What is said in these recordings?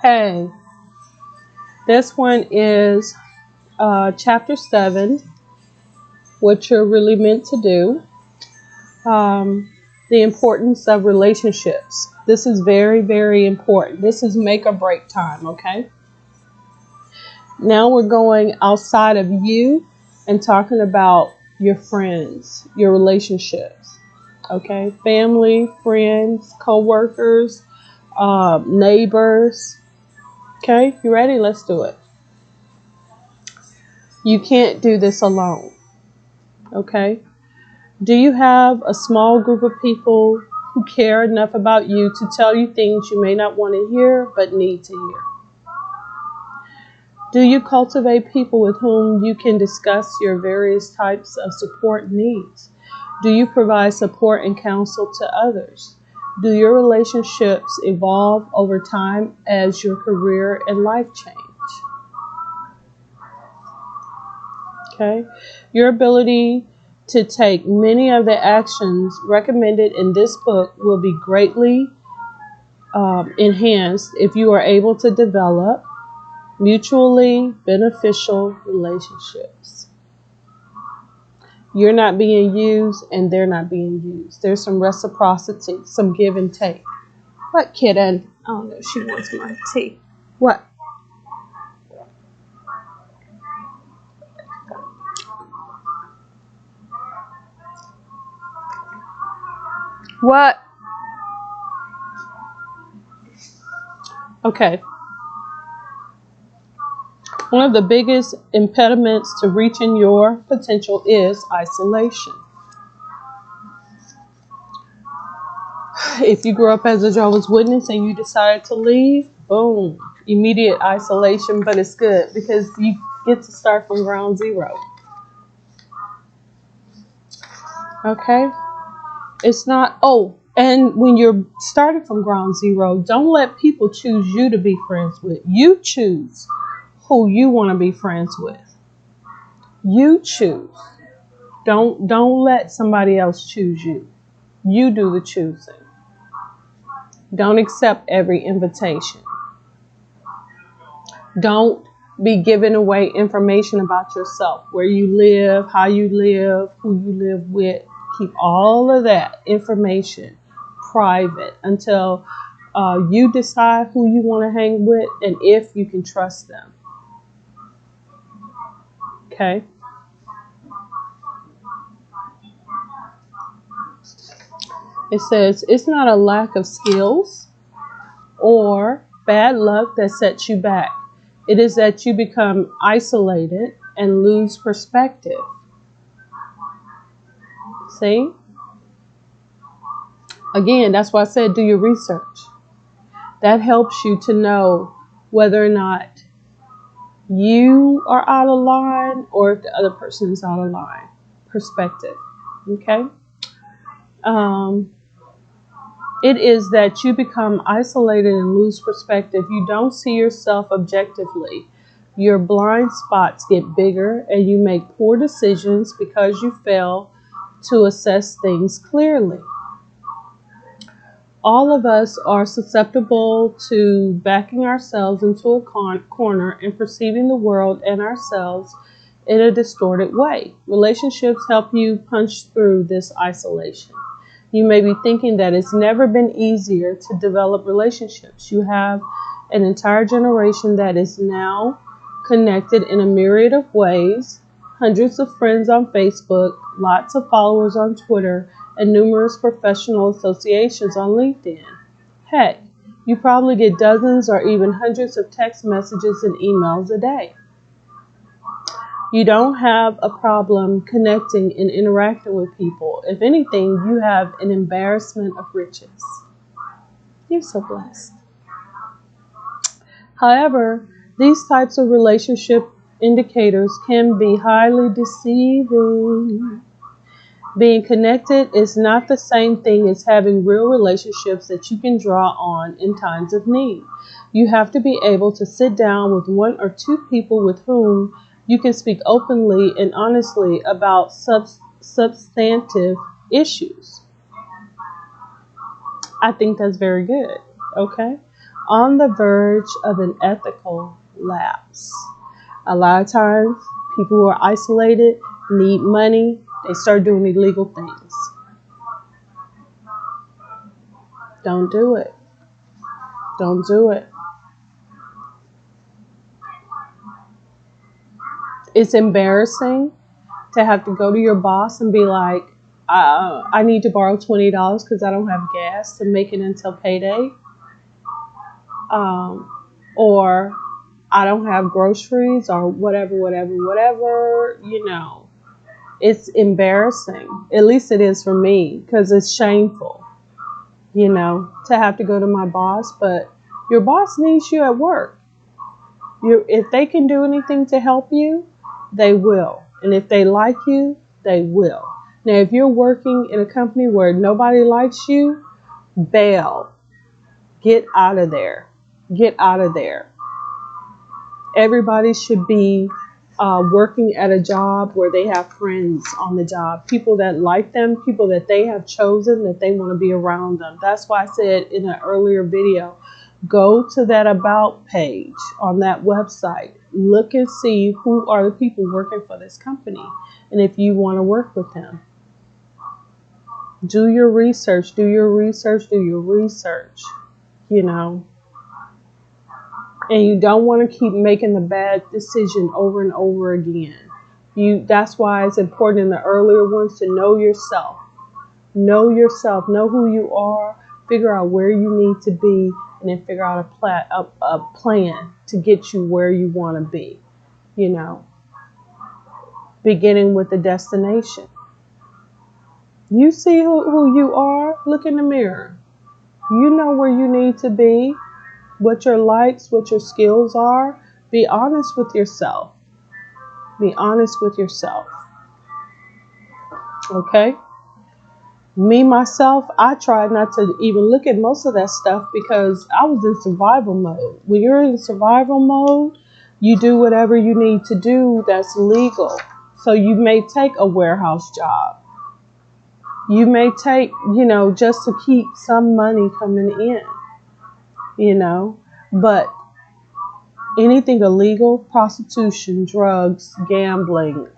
Hey, this one is chapter 7, what you're really meant to do. The importance of relationships. This is very, very important. This is make or break time, okay? Now we're going outside of you and talking about your friends, your relationships, okay? Family, friends, co-workers, neighbors. Okay, you ready? Let's do it. You can't do this alone. Okay? Do you have a small group of people who care enough about you to tell you things you may not want to hear but need to hear? Do you cultivate people with whom you can discuss your various types of support needs? Do you provide support and counsel to others? Do your relationships evolve over time as your career and life change? Okay. Your ability to take many of the actions recommended in this book will be greatly enhanced if you are able to develop mutually beneficial relationships. You're not being used and they're not being used. There's some reciprocity, some give and take. What, kitten? Oh no, she wants my tea. What? What? Okay. One of the biggest impediments to reaching your potential is isolation. If you grew up as a Jehovah's Witness and you decided to leave, boom, immediate isolation, but it's good because you get to start from ground zero. Okay? It's not, and when you're starting from ground zero, don't let people choose you to be friends with. You choose who you want to be friends with. You choose. Don't let somebody else choose you. You do the choosing. Don't accept every invitation. Don't be giving away information about yourself, where you live, how you live, who you live with. Keep all of that information private until you decide who you want to hang with and if you can trust them. Okay? It says it's not a lack of skills or bad luck that sets you back. It is that you become isolated and lose perspective. See? Again, that's why I said do your research. That helps you to know whether or not you are out of line or if the other person is out of line. Perspective. Okay? It is that you become isolated and lose perspective. You don't see yourself objectively. Your blind spots get bigger and you make poor decisions because you fail to assess things clearly. All of us are susceptible to backing ourselves into a corner and perceiving the world and ourselves in a distorted way. Relationships help you punch through this isolation. You may be thinking that it's never been easier to develop relationships. You have an entire generation that is now connected in a myriad of ways, hundreds of friends on Facebook, lots of followers on Twitter, and numerous professional associations on LinkedIn. Heck, you probably get dozens or even hundreds of text messages and emails a day. You don't have a problem connecting and interacting with people. If anything, you have an embarrassment of riches. You're so blessed. However, these types of relationship indicators can be highly deceiving. Being connected is not the same thing as having real relationships that you can draw on in times of need. You have to be able to sit down with one or two people with whom you can speak openly and honestly about substantive issues. I think that's very good. Okay. on the verge of an ethical lapse. A lot of times, people who are isolated, need money, they start doing illegal things. Don't do it. Don't do it. It's embarrassing to have to go to your boss and be like, I need to borrow $20 because I don't have gas to make it until payday. Or I don't have groceries or whatever, you know. It's embarrassing. At least it is for me because it's shameful, you know, to have to go to my boss. But your boss needs you at work. If they can do anything to help you, they will. And if they like you, they will. Now, if you're working in a company where nobody likes you, bail. Get out of there. Get out of there. Everybody should be working at a job where they have friends on the job, people that like them, people that they have chosen, that they want to be around them. That's why I said in an earlier video, go to that About page on that website. Look and see who are the people working for this company and if you want to work with them. Do your research, you know. And you don't want to keep making the bad decision over and over again. That's why it's important in the earlier ones to know yourself. Know yourself, know who you are, figure out where you need to be, and then figure out a plan to get you where you want to be, you know. Beginning with the destination. You see who you are, look in the mirror. You know where you need to be, what your likes, what your skills are. Be honest with yourself. Be honest with yourself. Okay? Me, myself, I tried not to even look at most of that stuff because I was in survival mode. When you're in survival mode, you do whatever you need to do that's legal. So you may take a warehouse job. You may take, you know, just to keep some money coming in, you know. But anything illegal, prostitution, drugs, gambling,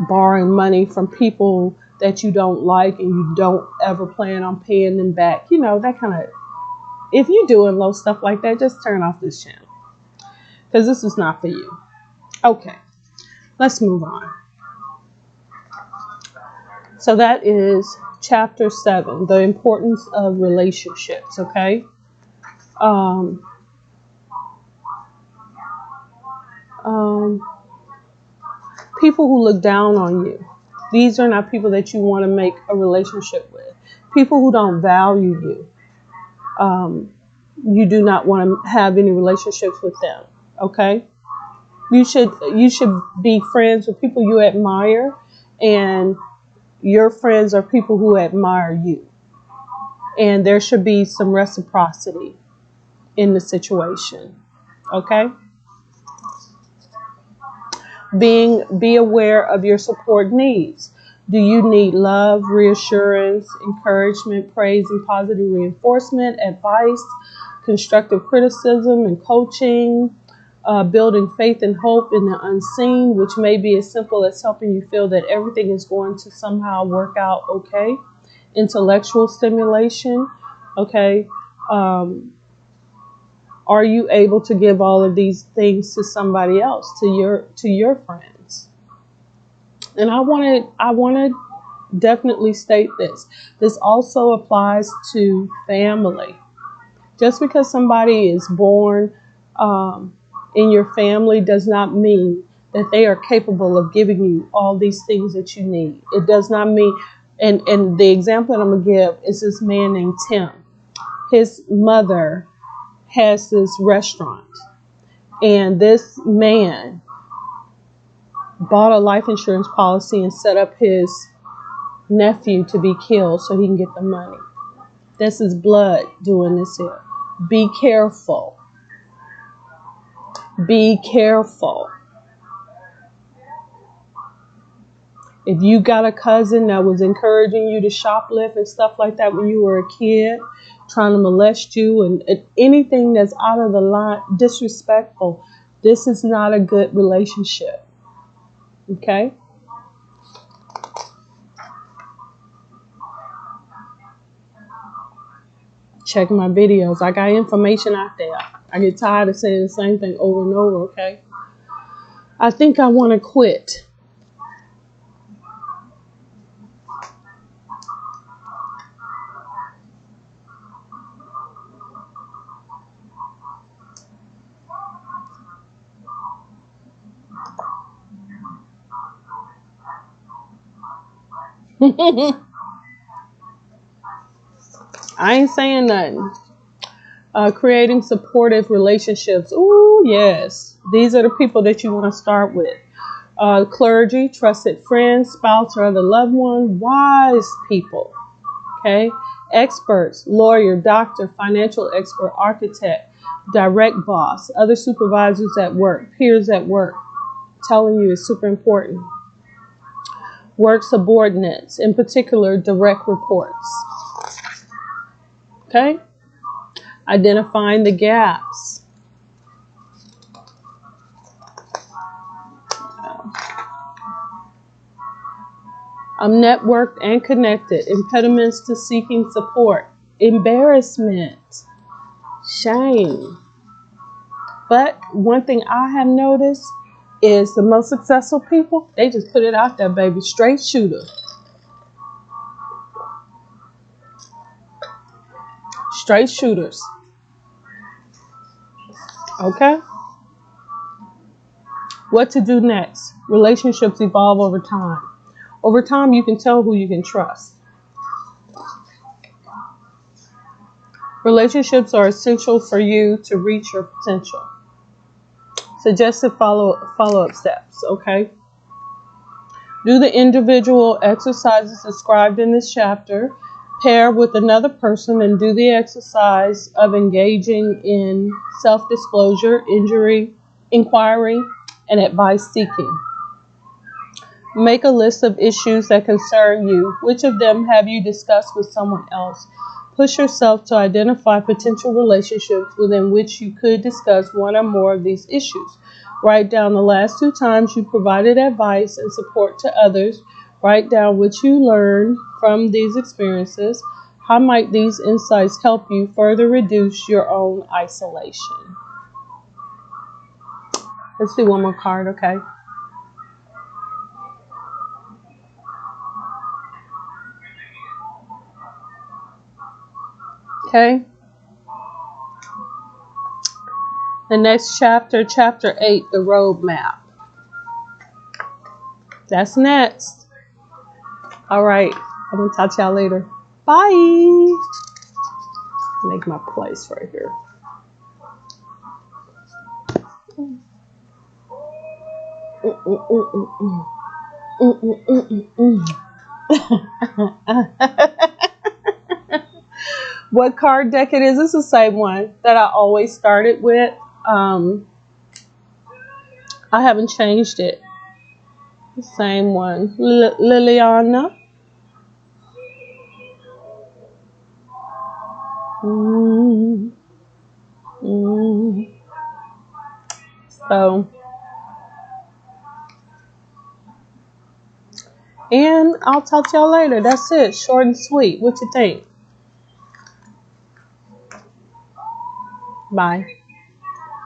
borrowing money from people that you don't like and you don't ever plan on paying them back, you know, that kind of, if you're doing low stuff like that, just turn off this channel because this is not for you. Okay, let's move on. So that is chapter 7, the importance of relationships. Okay. People who look down on you. These are not people that you want to make a relationship with. People who don't value you. You do not want to have any relationships with them. Okay? You should be friends with people you admire, and your friends are people who admire you. And there should be some reciprocity in the situation. Okay? Be aware of your support needs. Do you need love, reassurance, encouragement, praise, and positive reinforcement, advice, constructive criticism and coaching, building faith and hope in the unseen, which may be as simple as helping you feel that everything is going to somehow work out okay, intellectual stimulation, okay, are you able to give all of these things to somebody else, to your friends? And I want to definitely state this. This also applies to family. Just because somebody is born in your family does not mean that they are capable of giving you all these things that you need. It does not mean, and the example that I'm going to give is this man named Tim. His mother has this restaurant, and this man bought a life insurance policy and set up his nephew to be killed so he can get the money. This is blood doing this here. Be careful. Be careful. If you got a cousin that was encouraging you to shoplift and stuff like that when you were a kid, trying to molest you, and anything that's out of the line, disrespectful. This is not a good relationship. Okay? Check my videos. I got information out there. I get tired of saying the same thing over and over, okay? I think I want to quit. I ain't saying nothing. Creating supportive relationships. Ooh, yes. These are the people that you want to start with. Clergy, trusted friends, spouse, or other loved one. Wise people. Okay. Experts, lawyer, doctor, financial expert, architect, direct boss, other supervisors at work, peers at work. Telling you is super important. Work subordinates, in particular, direct reports. Okay? Identifying the gaps. I'm networked and connected. Impediments to seeking support. Embarrassment. Shame. But one thing I have noticed is the most successful people, they just put it out there, baby. Straight shooter. Straight shooters. Okay? What to do next? Relationships evolve over time. Over time, you can tell who you can trust. Relationships are essential for you to reach your potential. Suggested follow-up steps, okay? Do the individual exercises described in this chapter. Pair with another person and do the exercise of engaging in self-disclosure, inquiry, and advice seeking. Make a list of issues that concern you. Which of them have you discussed with someone else? Push yourself to identify potential relationships within which you could discuss one or more of these issues. Write down the last 2 times you provided advice and support to others. Write down what you learned from these experiences. How might these insights help you further reduce your own isolation? Let's do one more card, okay? Okay. The next chapter, chapter 8, the roadmap. That's next. All right. I'm going to talk to y'all later. Bye. Make my place right here. What card deck it is? It's the same one that I always started with. I haven't changed it. The same one. Liliana. So, and I'll talk to y'all later. That's it. Short and sweet. What you think? Bye.